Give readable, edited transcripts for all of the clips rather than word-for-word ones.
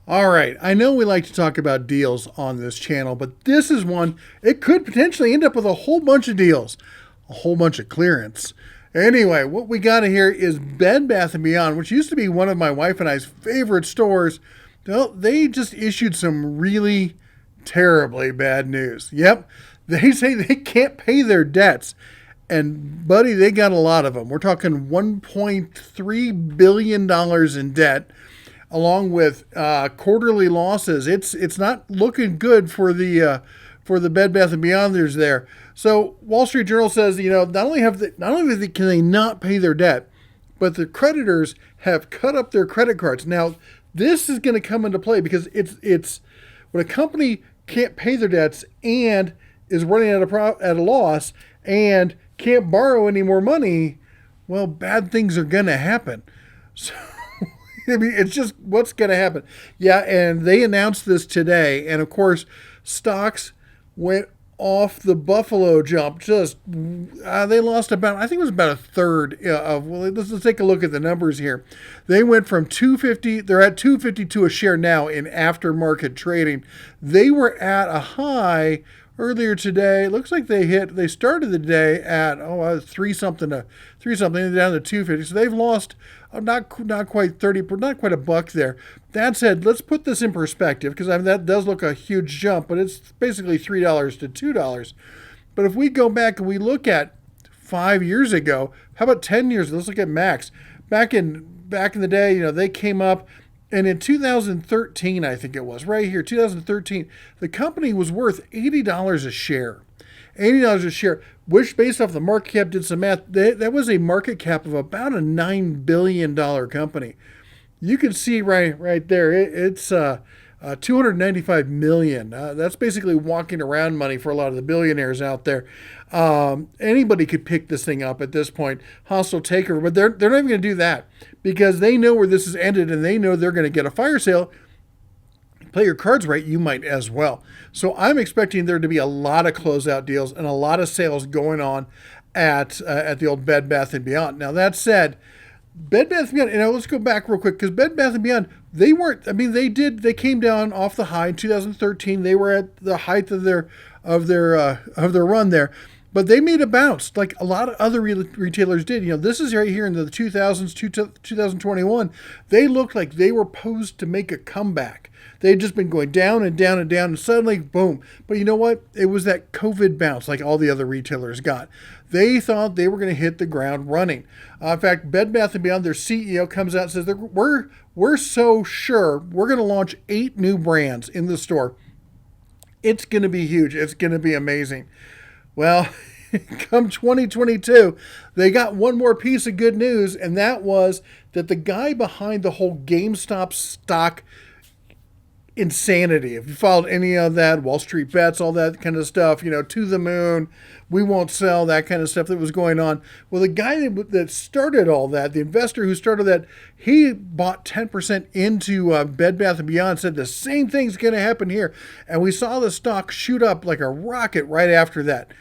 All right. I know we like to talk about deals on this channel, but this is one, it could potentially end up with a whole bunch of deals, a whole bunch of clearance. Anyway, what we got here is Bed Bath & Beyond, which used to be one of my wife and I's favorite stores. Well, they just issued some really terribly bad news. Yep. They say they can't pay their debts. And, buddy, they got a lot of them. We're talking $1.3 billion in debt, along with quarterly losses. It's not looking good for the Bed Bath and Beyonders there. So Wall Street Journal says, not only can they not pay their debt, but the creditors have cut up their credit cards. Now, this is going to come into play because it's when a company can't pay their debts and is running at a loss and can't borrow any more money. Well, bad things are going to happen. So I mean, it's just what's going to happen. Yeah, and they announced this today. And, of course, stocks went off the buffalo jump. They lost I think it was about a third let's take a look at the numbers here. They went from 250, they're at 252 a share now in aftermarket trading. They were at a high earlier today. It looks like they started the day at three something down to 250. So they've lost not quite 30, not quite a buck there. That said, let's put this in perspective because that does look a huge jump, but it's basically $3 to $2. But if we go back and we look at 5 years ago, how about 10 years? Let's look at Max. Back in the day, they came up. And in 2013, I think it was, right here, 2013, the company was worth $80 a share. $80 a share, which based off the market cap, did some math, that was a market cap of about a $9 billion company. You can see right there, it's $295 million. That's basically walking around money for a lot of the billionaires out there. Anybody could pick this thing up at this point, hostile takeover, but they're not even going to do that because they know where this has ended and they know they're going to get a fire sale. Play your cards right, you might as well. So I'm expecting there to be a lot of closeout deals and a lot of sales going on at the old Bed Bath & Beyond. Now, that said, Bed Bath & Beyond, and let's go back real quick because Bed Bath & Beyond, they came down off the high in 2013. They were at the height of their run there. But they made a bounce like a lot of other retailers did. This is right here in the 2000s, 2021. They looked like they were posed to make a comeback. They had just been going down and down and down, and suddenly, boom. But you know what? It was that COVID bounce like all the other retailers got. They thought they were going to hit the ground running. In fact, Bed Bath & Beyond, their CEO comes out and says, we're so sure we're going to launch 8 new brands in the store. It's going to be huge. It's going to be amazing. Well, come 2022, they got one more piece of good news, and that was that the guy behind the whole GameStop stock insanity, if you followed any of that, Wall Street Bets, all that kind of stuff, to the moon, we won't sell, that kind of stuff that was going on. Well, the guy that started all that, the investor who started that, he bought 10% into Bed Bath & Beyond, said the same thing's going to happen here. And we saw the stock shoot up like a rocket right after that.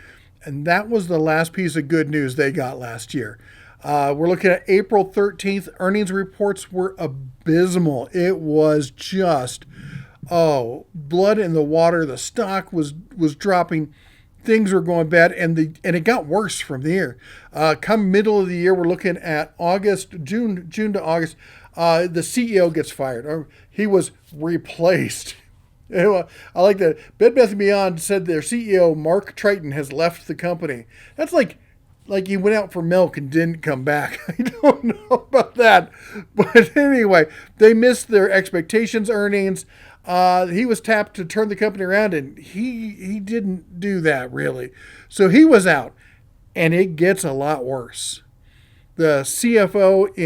And that was the last piece of good news they got last year. We're looking at April 13th. Earnings reports were abysmal. It was just, blood in the water. The stock was dropping. Things were going bad, and it got worse from there. Come middle of the year, we're looking at June to August. The CEO gets fired, or he was replaced. I like that. Bed Bath & Beyond said their CEO, Mark Triton, has left the company. That's like he went out for milk and didn't come back. I don't know about that. But anyway, they missed their expectations earnings. He was tapped to turn the company around, and he didn't do that, really. So he was out, and it gets a lot worse. The CFO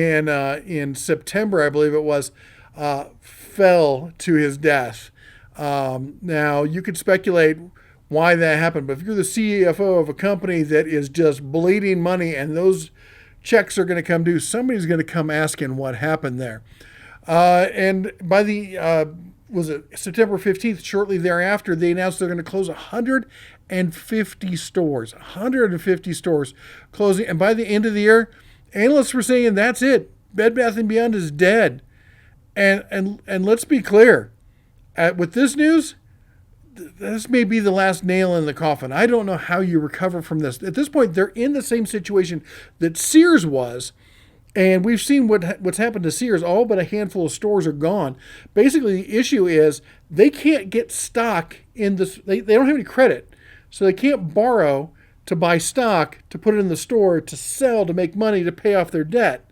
in September, I believe it was, fell to his death. Now, you could speculate why that happened, but if you're the CFO of a company that is just bleeding money and those checks are going to come due, somebody's going to come asking what happened there. And by the September 15th, shortly thereafter, they announced they're going to close 150 stores. 150 stores closing. And by the end of the year, analysts were saying that's it. Bed Bath & Beyond is dead. And let's be clear, with this news, this may be the last nail in the coffin. I don't know how you recover from this. At this point, they're in the same situation that Sears was. And we've seen what's happened to Sears. All but a handful of stores are gone. Basically, the issue is they can't get stock in this. They don't have any credit. So they can't borrow to buy stock, to put it in the store, to sell, to make money, to pay off their debt.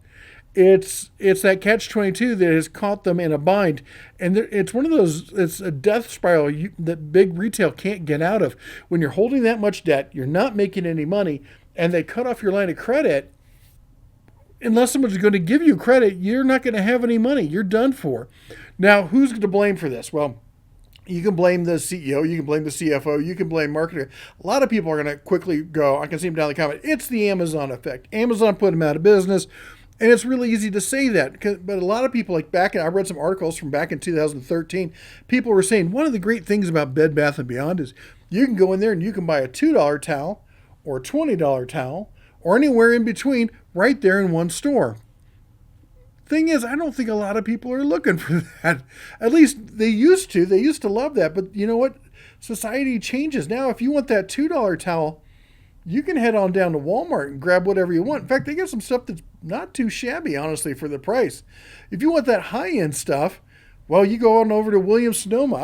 It's that catch-22 that has caught them in a bind. And it's one of those, it's a death spiral that big retail can't get out of. When you're holding that much debt, you're not making any money, and they cut off your line of credit, unless someone's going to give you credit, you're not going to have any money. You're done for. Now, who's to blame for this? Well, you can blame the CEO, you can blame the CFO, you can blame marketing. A lot of people are going to quickly go, I can see them down in the comment, it's the Amazon effect. Amazon put them out of business. And it's really easy to say that. But a lot of people, like I read some articles from back in 2013, people were saying one of the great things about Bed Bath & Beyond is you can go in there and you can buy a $2 towel or a $20 towel or anywhere in between right there in one store. Thing is, I don't think a lot of people are looking for that. At least they used to. They used to love that. But you know what? Society changes. Now, if you want that $2 towel, you can head on down to Walmart and grab whatever you want. In fact, they got some stuff that's not too shabby, honestly, for the price. If you want that high-end stuff, well, you go on over to Williams-Sonoma.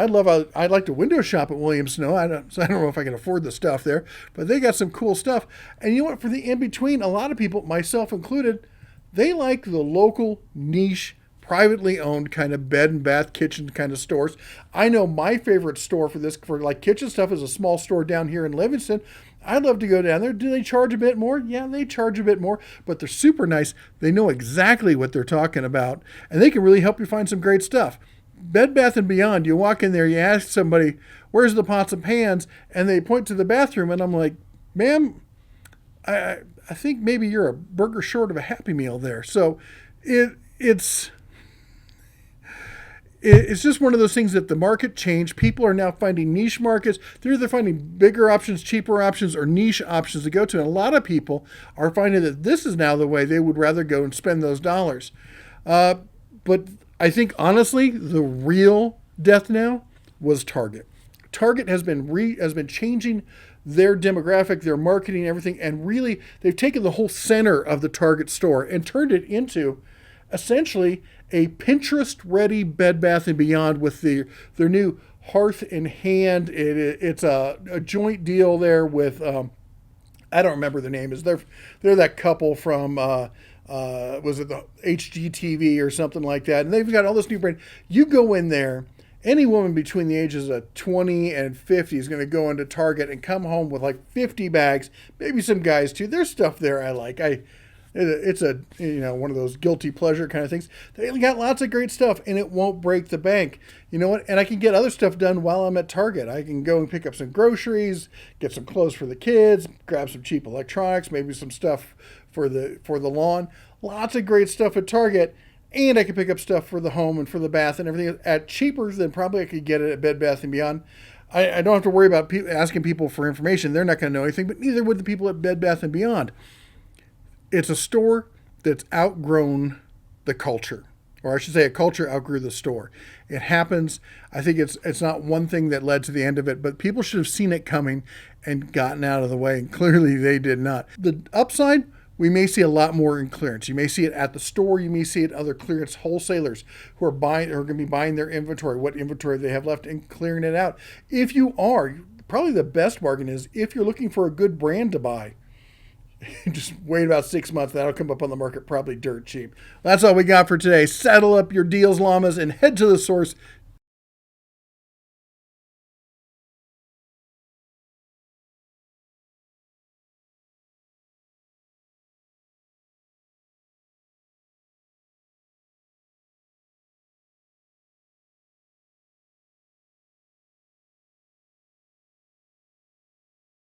I'd like to window shop at Williams-Sonoma. So I don't know if I can afford the stuff there, but they got some cool stuff. And you know what? For the in-between, a lot of people, myself included, they like the local niche, privately owned kind of bed and bath kitchen kind of stores. I know my favorite store for like kitchen stuff is a small store down here in Livingston. I'd love to go down there. Do they charge a bit more? Yeah, they charge a bit more, but they're super nice. They know exactly what they're talking about, and they can really help you find some great stuff. Bed Bath & Beyond, you walk in there, you ask somebody, where's the pots and pans? And they point to the bathroom, and I'm like, ma'am, I think maybe you're a burger short of a Happy Meal there. So it's just one of those things that the market changed. People are now finding niche markets. They're either finding bigger options, cheaper options, or niche options to go to. And a lot of people are finding that this is now the way they would rather go and spend those dollars. But I think, honestly, the real death now was Target. Target has been changing their demographic, their marketing, everything, and really they've taken the whole center of the Target store and turned it into essentially a Pinterest-ready Bed Bath & Beyond with their new Hearth in Hand. It's a joint deal there with, I don't remember the name. They're that couple from, was it the HGTV or something like that? And they've got all this new brand. You go in there, any woman between the ages of 20 and 50 is going to go into Target and come home with like 50 bags, maybe some guys too. There's stuff there I like. It's one of those guilty pleasure kind of things. They got lots of great stuff, and it won't break the bank. You know what? And I can get other stuff done while I'm at Target. I can go and pick up some groceries, get some clothes for the kids, grab some cheap electronics, maybe some stuff for the lawn. Lots of great stuff at Target, and I can pick up stuff for the home and for the bath and everything at cheaper than probably I could get it at Bed Bath & Beyond. I don't have to worry about asking people for information. They're not going to know anything, but neither would the people at Bed Bath & Beyond. It's a store that's outgrown the culture, or I should say a culture outgrew the store. It happens. I think it's not one thing that led to the end of it, but people should have seen it coming and gotten out of the way, and clearly they did not. The upside, we may see a lot more in clearance. You may see it at the store. You may see it at other clearance wholesalers who are going to be buying their inventory, what inventory they have left, and clearing it out. If you are, probably the best bargain is if you're looking for a good brand to buy, just wait about 6 months. That'll come up on the market probably dirt cheap. That's all we got for today. Saddle up your deals, llamas, and head to the source.